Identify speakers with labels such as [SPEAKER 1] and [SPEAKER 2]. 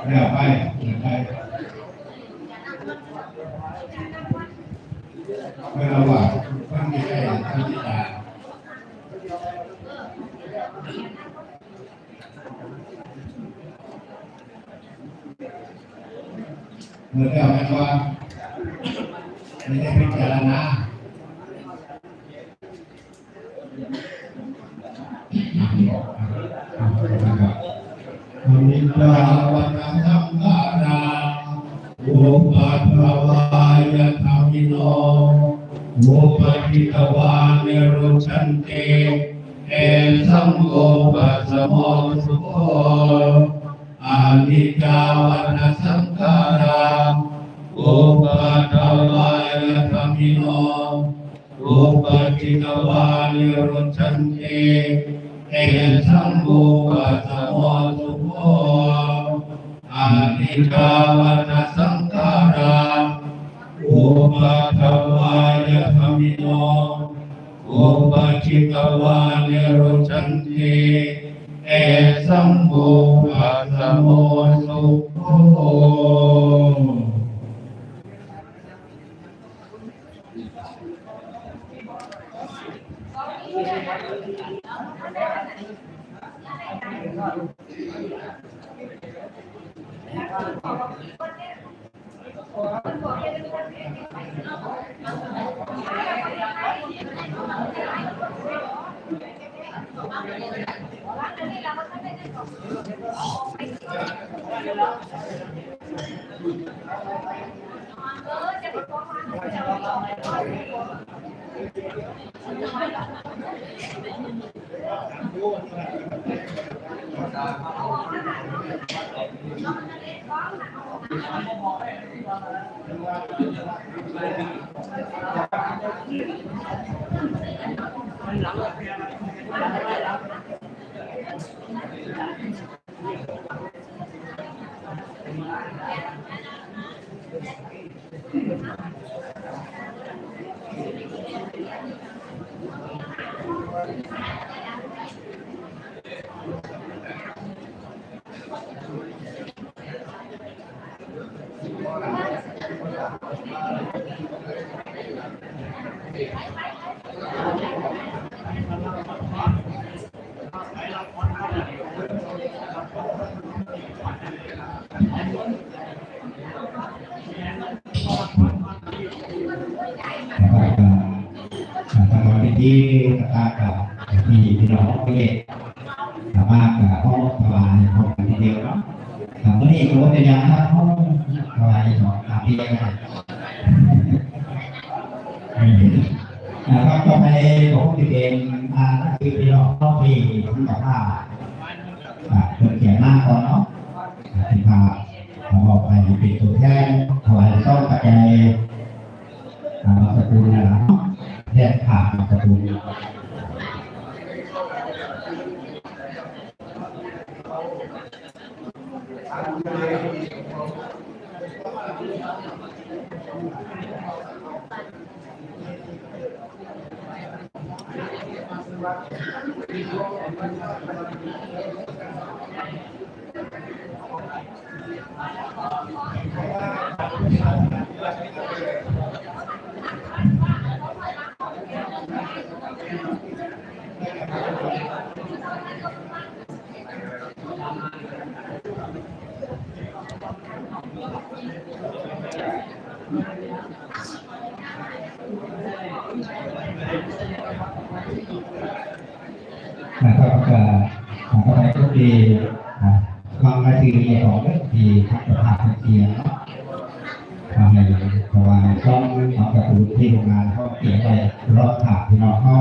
[SPEAKER 1] เดี๋ยวไปไม่ระหว่างมันไม่ใช่ที่ตาเมื่อเราไม่ว่าไม่ได้พิจารณานิจาวันธรรมราอุปัฏฐวายธรรมิโนอุปปิตวานิรุชันเตเอสัมโฆปัสสโมสุโขอานิจจาวันสังขาราอุปัฏฐวายธรรมิโนอุปปิตวานิรุชันเตเอสัมโฆปัสสโมสุโขอานิจจาวันสังขาราอุปัฏฐวายธรรมิโนอุปปิตวานิรุชันติเอสัมโฆปัสสโมสุโขที่ตากับที่พี่น้องเพื่อนสามารถกับห้องถวายห้องทีเดียวเนาะแต่เมื่อนี้รู้แต่ยังห้องถวายสองสามที่ยังไงก็ต้องให้ผมติดเองคือพี่น้องต้องมีที่กับผ้าเปิดเขียนหน้าก่อนเนาะที่ผ้าเราออกไปเป็นตัวแทนถวายต้องปัจจัยสกุลนะแทนผ่านสกุลนะครับก็ไปทุกทีบางนาทีของเรื่องที่ทักษะทางเสียงทำให้เพราะว่าต้องเอากระตุ้นที่โรงงานเขาเขียนไปรอบถาดที่น้องเขา